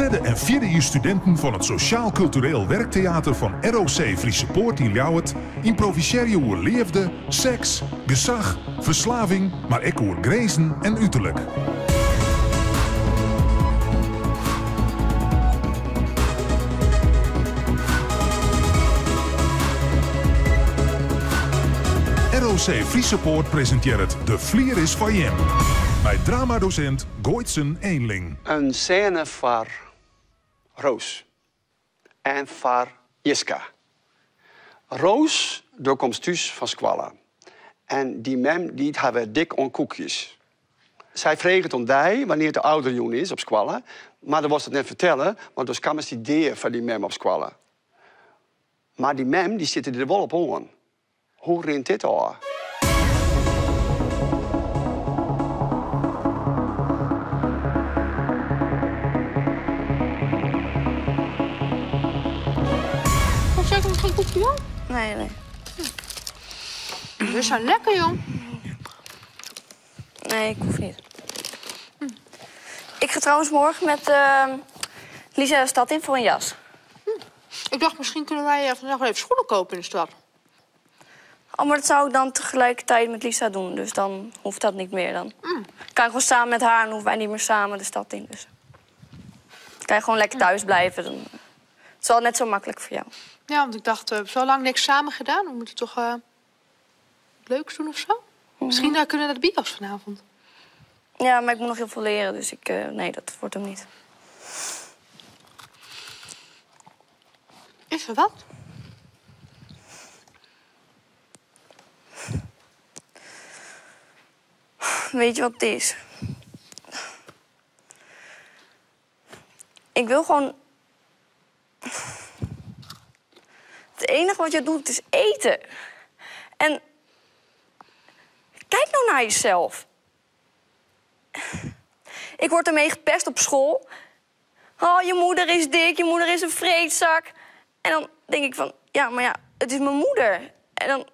Derde en vierde jaar studenten van het Sociaal-Cultureel Werktheater van ROC Friese Poort in Ljouwert improviseren over liefde, seks, gezag, verslaving, maar ook over grenzen en uiterlijk. ROC Friese Poort presenteert De Vlier is van Jem. Bij dramadocent Goitsen Eenling. Een scène voor Roos en voor Jiska. Roos komt thuis van Squalla. En die mem die hebben dik on koekjes. Zij vreegt om die wanneer de ouderjoen is op Squalla. Maar dan was het net vertellen, want dus kan het idee van die mem op Squalla. Maar die mem die zit er wel op aan. Hoe rint dit al? Zeg ik nog geen koekje, jong? Nee. Dat is zo lekker, jong. Nee, ik hoef niet. Ik ga trouwens morgen met Lisa de stad in voor een jas. Ik dacht, misschien kunnen wij vandaag wel even schoenen kopen in de stad. Oh, maar dat zou ik dan tegelijkertijd met Lisa doen. Dus dan hoeft dat niet meer. Dan kan ik gewoon samen met haar en hoeven wij niet meer samen de stad in. Dus dan kan je gewoon lekker thuis blijven. Dan... Het is wel net zo makkelijk voor jou. Ja, want ik dacht, we hebben zo lang niks samen gedaan. We moeten toch leuks doen of zo? Misschien kunnen we naar de bios vanavond. Ja, maar ik moet nog heel veel leren. Dus nee, dat wordt hem niet. Is er wat? Weet je wat het is? Ik wil gewoon... Het enige wat je doet is eten. En... Kijk nou naar jezelf. Ik word ermee gepest op school. Oh, je moeder is dik, je moeder is een vreedzak. En dan denk ik van... Ja, maar ja, het is mijn moeder. En dan...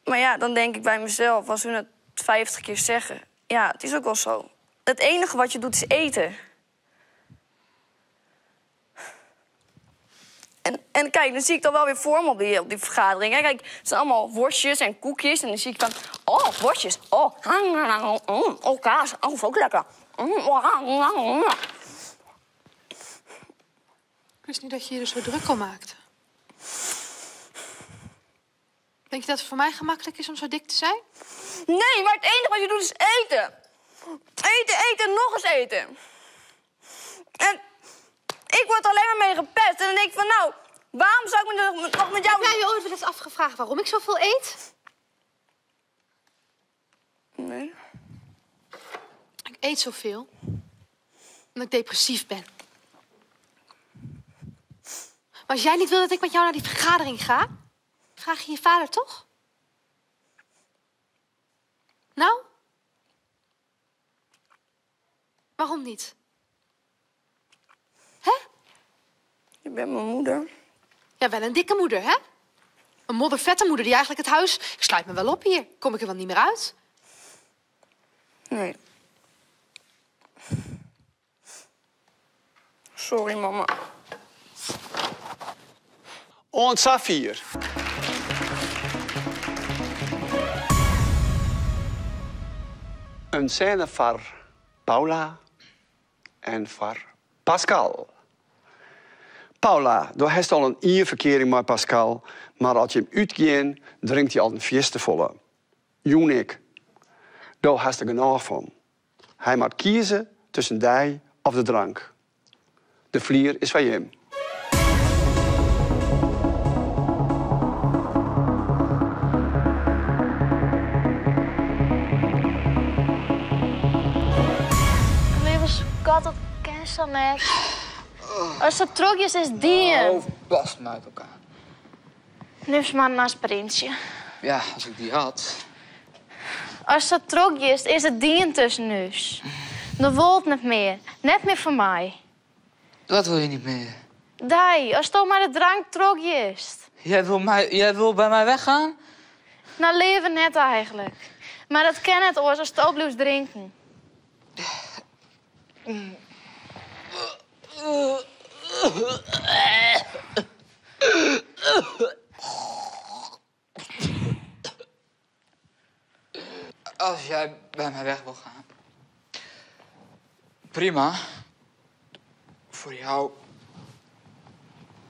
Maar ja, dan denk ik bij mezelf, als hun het 50 keer zeggen... Ja, het is ook wel zo. Het enige wat je doet is eten. En kijk, dan zie ik dan wel weer voor me op die vergadering. Hè. Kijk, het zijn allemaal worstjes en koekjes. En dan zie ik van, oh, worstjes. Oh, kaas. Oh, ook lekker. Ik wist niet dat je je er zo druk om maakte. Denk je dat het voor mij gemakkelijk is om zo dik te zijn? Nee, maar het enige wat je doet is eten. Eten, nog eens eten. En ik word alleen maar mee gepest. En dan denk ik van, nou, waarom zou ik me nog met jou... Heb jij je ooit wel eens afgevraagd waarom ik zoveel eet? Nee. Ik eet zoveel omdat ik depressief ben. Maar als jij niet wil dat ik met jou naar die vergadering ga... vraag je je vader toch? Nou? Waarom niet? Hè? Je bent mijn moeder. Ja, wel een dikke moeder, hè? Een moddervette moeder die eigenlijk het huis... Ik sluit me wel op hier. Kom ik er wel niet meer uit? Nee. Sorry, mama. En Safir. Een scène voor Paula en voor Pascal. Paula, du hebt al een verkering met Pascal, maar als je hem uitgaat, drinkt hij al een fiestevolle. Unik. Daar hast er genoeg van. Hij moet kiezen tussen die of de drank. De vlier is van hem. God, dat ken ze net. Als het trokjes is die. Oh, past me uit elkaar. Neem maar een aspirintje. Ja, als ik die had. Als het trokjes is het die tussen neus. Dan wil het niet meer. Net meer van mij. Dat wil je niet meer. Dai, als toch maar de drank trokjes. Jij wil bij mij weggaan? Nou, leven net eigenlijk. Maar dat ken het oors als het ook blijft drinken. Als jij bij mij weg wil gaan. Prima. Voor jou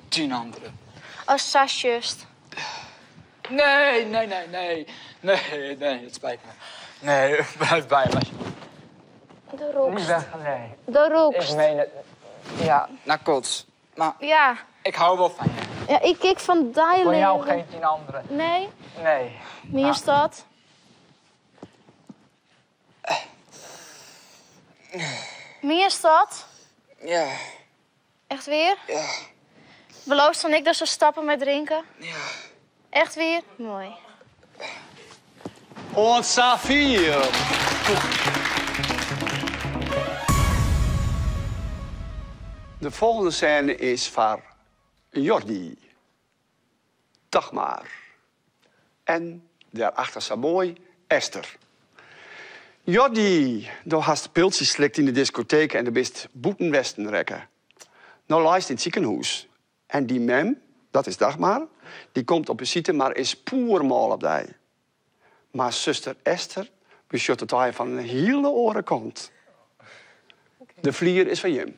10 anderen. Als Sas just. Nee, het spijt me. Nee, blijf bij me. De Niet rookst. weg, nee. De rookst. Ik meen het. Ja, naar kots. Maar Ja. ik hou wel van je. Ja, ik kijk van die Voor jou leren. geen 10 anderen. Nee? Nee. Wie is dat? Wie is dat? Ja, Echt weer? ja, Belooft dan ik dat ze stappen met drinken? ja. Echt weer? Mooi. En Safir. De volgende scène is van Jordi, Dagmar en daarachter Samoy, Esther. Jordi, du hast pilsjes slikt in de discotheek en de bist boetenwesten rekken. Nou lijst in het ziekenhuis. En die mem, dat is Dagmar, die komt op visite, maar is poermal op die. Maar zuster Esther besjut dat hij van een hele oren komt. De vlier is van Jim.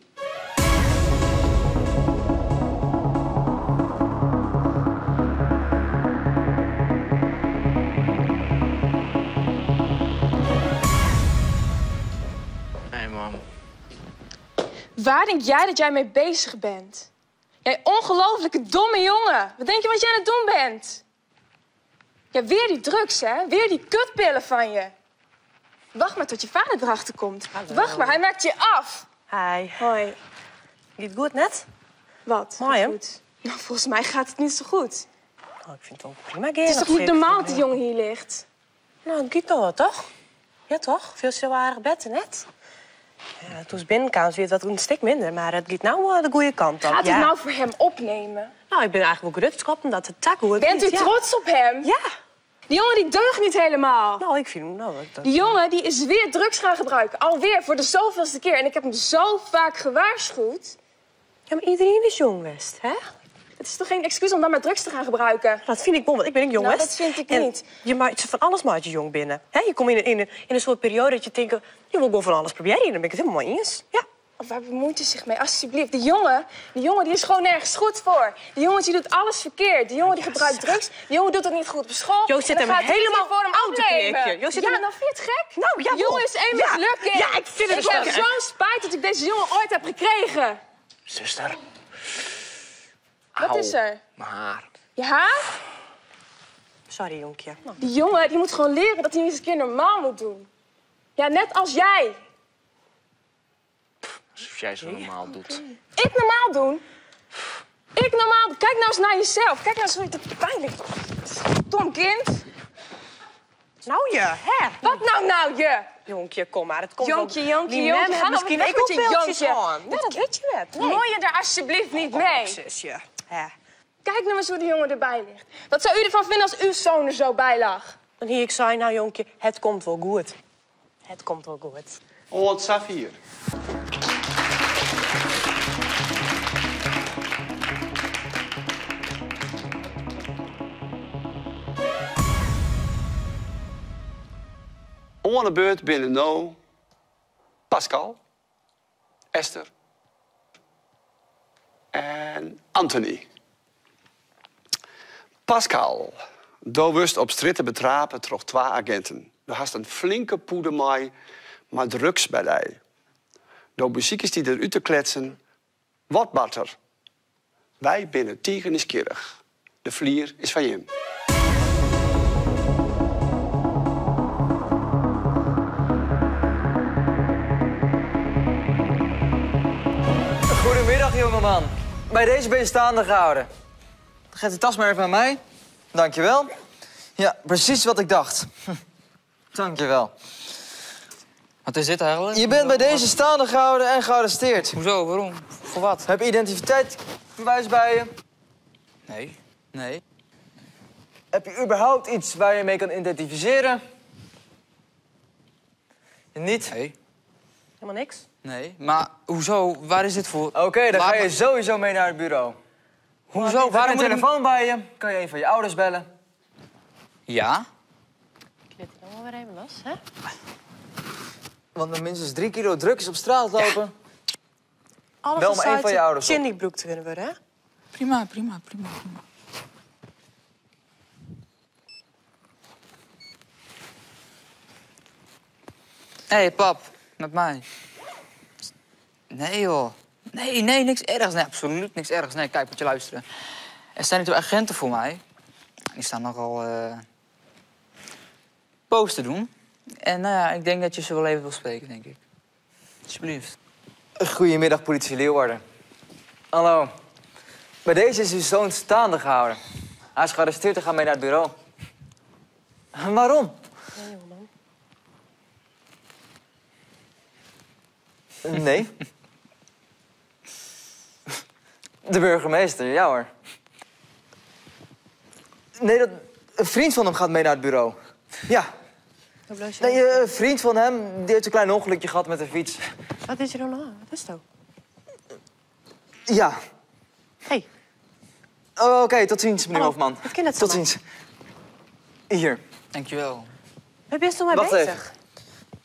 Nee, mam. Waar denk jij dat jij mee bezig bent? Jij ongelooflijke domme jongen. Wat denk je wat jij aan het doen bent? Ja, weer die drugs, hè? Weer die kutpillen van je. Wacht maar tot je vader erachter komt. Hallo. Wacht maar, hij maakt je af. Hi. Hoi. Gaat goed net? Wat? Mooi, hè? Goed. Nou, volgens mij gaat het niet zo goed. Oh, ik vind het ook prima. Het is toch niet normaal dat die jongen hier ligt? Nou, het gaat wel, toch? Ja, toch? Veel zo aardig bed net. Ja, toen is binnenkant weer dat een stuk minder, maar het gaat nou de goede kant op. Gaat ja. het nou voor hem opnemen? Nou, ik ben eigenlijk wel gerust omdat het tak hoe het Bent u gaat. trots op hem? Ja. Die jongen die deugt niet helemaal. Nou, ik vind hem... Nou, Die jongen die is weer drugs gaan gebruiken. Alweer, voor de zoveelste keer. En ik heb hem zo vaak gewaarschuwd. Ja, maar iedereen is jong, West, hè? Het is toch geen excuus om dan maar drugs te gaan gebruiken? Dat vind ik wel, want ik ben een jong Nou, West. dat vind ik En niet. Je maakt van alles maar als je jong bent. Hè? Je komt in een soort periode dat je denkt... je wil gewoon van alles proberen. En dan ben ik het helemaal mee eens. Ja. Waar bemoeit u zich mee? Alsjeblieft. Die jongen die is gewoon nergens goed voor. Die jongen die doet alles verkeerd. Die jongen die gebruikt drugs. Die jongen doet het niet goed op school. Joost zit En dan hem gaat hij helemaal het voor hem out te afnemen. knikken. Joost zit Ja, hem- nou vind je het gek? Nou, ja, Die jongen is één ja. mislukking. Ja, ik vind het Ik heb gek. zo'n spijt dat ik deze jongen ooit heb gekregen. Zuster. Wat is er? Mijn haar. Je haar? Sorry, jonkje. Die jongen die moet gewoon leren dat hij eens een keer normaal moet doen. Ja, net als jij. Alsof jij zo normaal doet. Ik normaal doen? Ik normaal doen? Kijk nou eens naar jezelf. Kijk nou eens hoe je het pijnlijk... Dom kind. Nou je, hè? Wat nou je? Jonkje, kom maar. Het komt Jonkje, wel... jonkje, Die jonkje. mem Ga heeft nou misschien weg ik met ook je pilletjes jonkje. aan. Ja, dat weet je net. Nee. Mooi je daar alsjeblieft niet mee. Zusje. Hè. Kijk nou eens hoe die jongen erbij ligt. Wat zou u ervan vinden als uw zoon er zo bij lag? En hier ik zei, nou jonkje, het komt wel goed. Het komt wel goed. En Safir. Aan de beurt binnen nou Pascal, Esther en Anthony. Pascal, daar wist op stritten betrapen toch 2 agenten. Er had een flinke poedermaai, maar drugs bij die. Door muziekjes die eruit te kletsen, wat batter. Wij binnen tegen is kierig. De vlier is van Jim. Goedemiddag, jongeman. Bij deze ben je staande gehouden. Geef de tas maar even aan mij. Dankjewel. Ja, precies wat ik dacht. Dankjewel. Wat is dit eigenlijk? Je bent bij deze staande gehouden en gearresteerd. Hoezo? Waarom? Voor wat? Heb je identiteitsbewijs bij je? Nee. Nee. Heb je überhaupt iets waar je mee kan identificeren? Niet? Nee. Helemaal niks. Nee, maar hoezo? Waar is dit voor? Oké, dan Laat ga je me- sowieso mee naar het bureau. Hoezo? Waarom Waarom een moet ik... telefoon bij je? Kan je een van je ouders bellen? Ja? Ik weet er dan wel weer even los, hè? Want er minstens 3 kilo drugs op straat lopen. Alles Bel maar één van je ouders op. Chindy-broek te kunnen worden, hè? Prima, prima, prima, prima. Hé, hey, pap. Met mij. Nee, joh. Nee, niks ergs. Nee, absoluut niks ergs. Nee, kijk, moet je luisteren. Er staan niet agenten voor mij. Die staan nogal post te doen. En nou ja, ik denk dat je ze wel even wil spreken, denk ik. Alsjeblieft. Goedemiddag, politie Leeuwarden. Hallo. Bij deze is uw zoon staande gehouden. Hij is gearresteerd en gaat mee naar het bureau. Waarom? Nee. De burgemeester, ja hoor. Nee, een vriend van hem gaat mee naar het bureau. Ja. Nee, een vriend van hem die heeft een klein ongelukje gehad met de fiets. Wat is er dan aan? Wat is het ook? Ja. Hey. Oké, tot ziens, meneer Hallo, Hofman. het kind het Tot van mij. ziens. Hier. Dankjewel. Waar ben je toen mee Wacht bezig? even.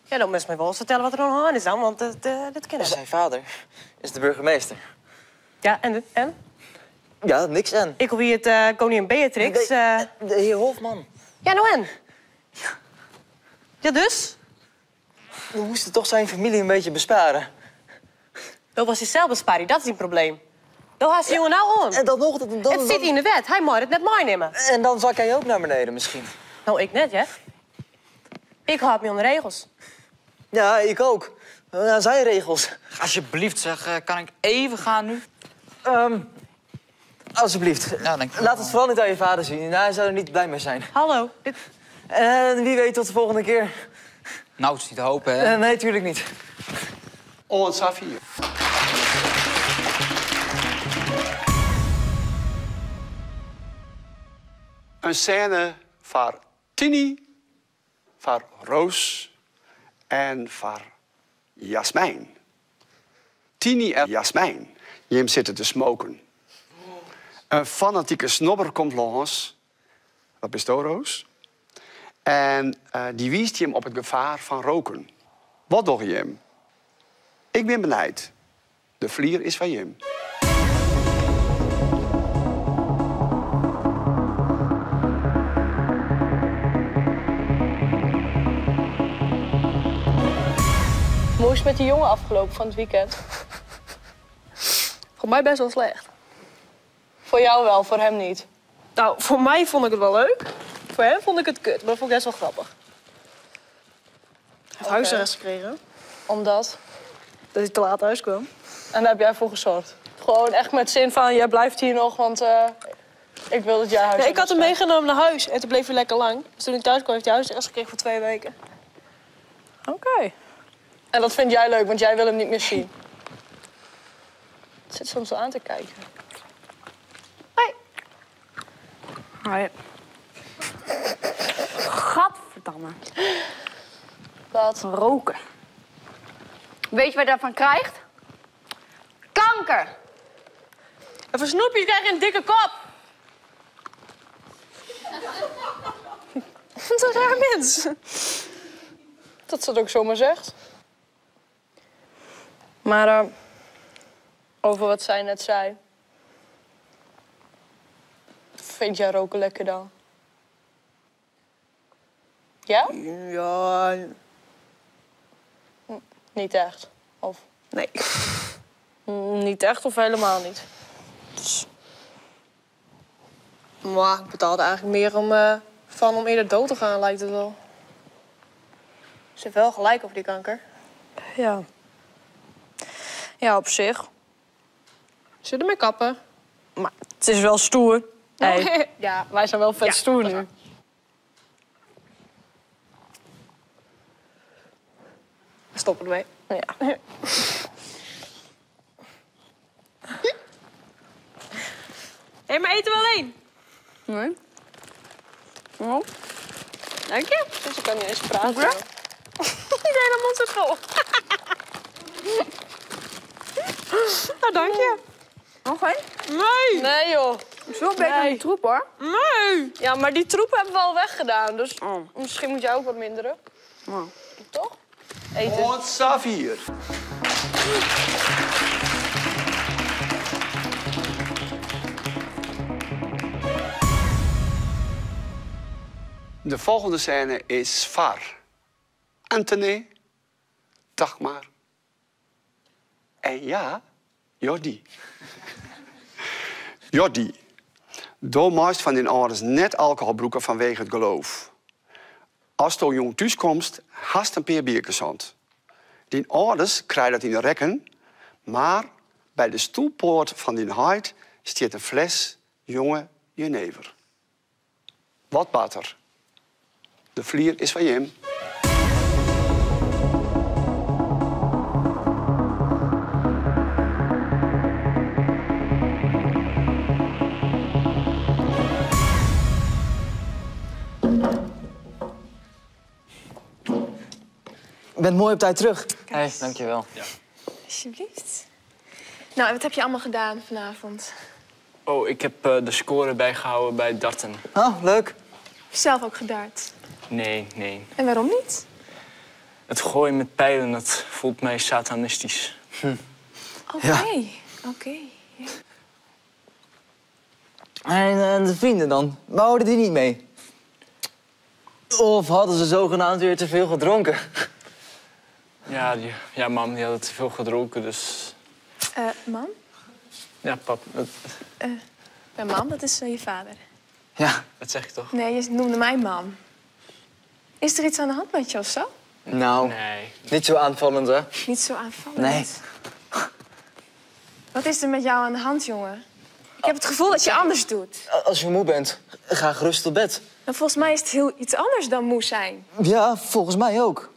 Ja, dan moest mij wel eens vertellen wat er aan de hand is dan, want dit kind. Zijn vader is de burgemeester. Ja, en? Ja, niks en. Ik hoor hier het koningin Beatrix. De heer Hofman. Ja, nou en? Ja, dus? We moesten toch zijn familie een beetje besparen. Dat was hij zelf besparen, dat is een probleem. Dat had die jongen nou om. En dan nog... Het zit in de wet, hij mag het net meenemen. En dan zak jij ook naar beneden misschien. Nou, ik net, hè? Ik houd me aan de regels. Ja, ik ook. Ja, zijn regels. Alsjeblieft, zeg. Kan ik even gaan nu? Alsjeblieft. Ja, dank je. Laat het vooral niet aan je vader zien. Hij zou er niet blij mee zijn. Hallo, En wie weet tot de volgende keer. Nou, het is niet te hopen, hè? Nee, tuurlijk niet. On Safir. Een scène van Tini, van Roos en van Jasmijn. Tini en Jasmijn, die zitten te smoken. Een fanatieke snobber komt langs, dat is Roos. En die wijst hem op het gevaar van roken. Wat doe je hem? Ik ben benijd. De vlier is van Jim. Hoe is het met die jongen afgelopen van het weekend? Voor mij best wel slecht. Voor jou wel, voor hem niet. Nou, voor mij vond ik het wel leuk. Voor hem vond ik het kut, maar dat vond ik best wel grappig. Hij heeft huisarrest gekregen. Omdat? Dat hij te laat thuis kwam. En daar heb jij voor gezorgd. Gewoon echt met zin van, jij blijft hier nog, want ik wil dat jij huisarrest Nee, ik had hem krijgt. meegenomen naar huis en toen bleef hij lekker lang. Dus toen ik thuis kwam, heeft hij huisarrest gekregen voor 2 weken. Oké. En dat vind jij leuk, want jij wil hem niet meer zien. Het zit soms zo aan te kijken. Hoi. Gadverdamme. Wat? Roken. Weet je wat je daarvan krijgt? Kanker. En voor snoepjes krijg je een dikke kop. Wat een raar mens. Dat ze het ook zomaar zegt. Maar over wat zij net zei. Vind jij roken lekker dan? Ja? Ja. Niet echt. Of? Nee. Niet echt of helemaal niet? Maar ik betaalde eigenlijk meer om eerder dood te gaan, lijkt het wel. Ze heeft wel gelijk over die kanker. Ja. Ja, op zich. Zullen we ermee kappen? Maar het is wel stoer. Hey. Ja, Wij zijn wel vet stoer nu. we stoppen ermee. Ja. Hé, maar eten we alleen? Nee. Oh. Dank je. Dus ik kan niet eens praten. Jij dan mond zo schoon. dank je. Nog één? Nee. Nee, joh. Zo beter dan die troep, hoor. Nee. Ja, maar die troep hebben we al weggedaan. Dus misschien moet jij ook wat minderen. Toch? Eten. Und Safir. De volgende scène is Var. Anthony, Dagmar en ja, Jordi. Jordi, door meest van die ouders net alcoholbroeken vanwege het geloof. Als je jong thuiskomst, hast een paar bierkezond. Die ouders krijgen dat in de rekken, maar bij de stoelpoort van die huid staat een fles jonge jenever. Wat bater. De vlier is van Jim. Je bent mooi op tijd terug. Hé, dankjewel. Ja. Alsjeblieft. Nou, en wat heb je allemaal gedaan vanavond? Oh, ik heb de score bijgehouden bij darten. Oh, leuk. Heb je zelf ook gedart? Nee. En waarom niet? Het gooien met pijlen, dat voelt mij satanistisch. Oké. Ja. En de vrienden dan? Wouden die niet mee? Of hadden ze zogenaamd weer te veel gedronken? Ja, mam, die had te veel gedronken, dus... Mam? Ja, pap. Mam, dat is je vader. Ja. Dat zeg je toch? Nee, je noemde mij mam. Is er iets aan de hand met je of zo? Nou, nee. Niet zo aanvallend, hè? Niet zo aanvallend. Nee. Wat is er met jou aan de hand, jongen? Ik heb het gevoel dat je anders doet. Als je moe bent, ga gerust op bed. En volgens mij is het heel iets anders dan moe zijn. Ja, volgens mij ook.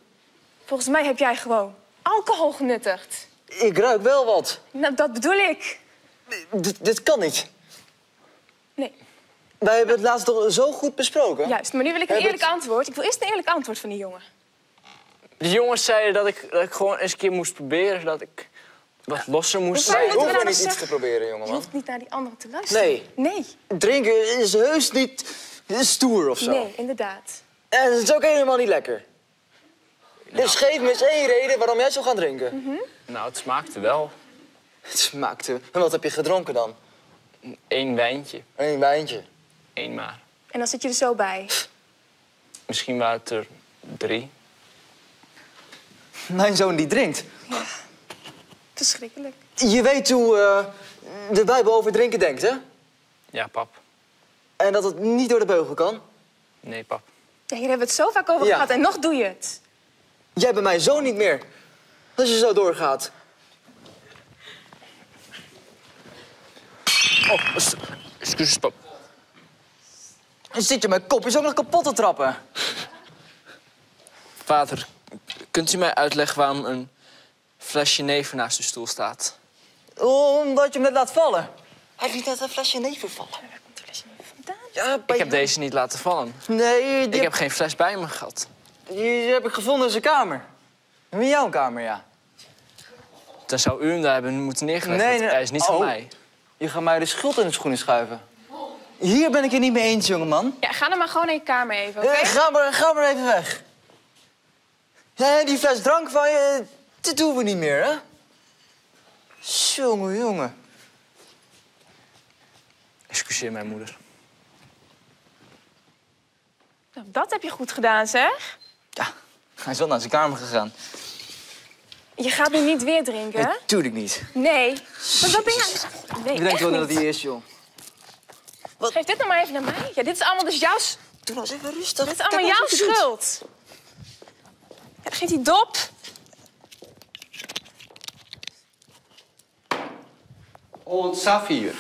Volgens mij heb jij gewoon alcohol genuttigd. Ik ruik wel wat. Nou, dat bedoel ik. Dit kan niet. Nee. Wij hebben het laatst toch zo goed besproken? Juist, maar nu wil ik een eerlijk antwoord. Ik wil eerst een eerlijk antwoord van die jongen. De jongens zeiden dat ik gewoon eens een keer moest proberen, dat ik wat losser moest Wij zijn. hoeven niet iets te proberen, jongeman. Je hoeft niet naar die anderen te luisteren. Nee. Drinken is heus niet stoer of zo. Nee, inderdaad. En het is ook helemaal niet lekker. Dus geef me eens één reden waarom jij zou gaan drinken. Nou, het smaakte wel. Het smaakte... En wat heb je gedronken dan? 1 wijntje. 1 wijntje. 1 maar. En dan zit je er zo bij. Misschien waren het er 3. Mijn zoon die drinkt. Ja. Verschrikkelijk. Je weet hoe de Bijbel over drinken denkt, hè? Ja, pap. En dat het niet door de beugel kan? Nee, pap. Ja, hier hebben we het zo vaak over gehad en nog doe je het. Jij bent mijn zoon niet meer. Als je zo doorgaat. Oh, excuses, pap. Dan zit je mijn kopjes ook nog kapot te trappen. Vader, kunt u mij uitleggen waarom een flesje neven naast de stoel staat? Omdat je hem net laat vallen. Hij liet net een flesje neven vallen. Waar komt het flesje neven vandaan? Ja, Ik heb deze niet laten vallen. Nee, Ik heb geen fles bij me gehad. Die heb ik gevonden in zijn kamer. In jouw kamer, ja. Dan zou u hem daar hebben moeten neergelegd. Nee, want hij is niet van mij. Je gaat mij de schuld in de schoenen schuiven. Hier ben ik het niet mee eens, jongeman. Ja, ga dan maar gewoon in je kamer even, oké? Ga maar even weg. Ja, die fles drank van je, dit doen we niet meer, hè? Jongen. Excuseer mijn moeder. Nou, dat heb je goed gedaan, zeg. Ja, hij is wel naar zijn kamer gegaan. Je gaat nu niet weer drinken, hè? Tuurlijk niet. Nee. Maar wat ben jij... Nee, Ik denk echt wel dat niet. hij is, joh. Geef dit nou maar even naar mij. Ja, dit is allemaal dus jouw... Doe nou eens even rustig. Dit is allemaal jouw schuld. Ja, geef die dop. Und Safir.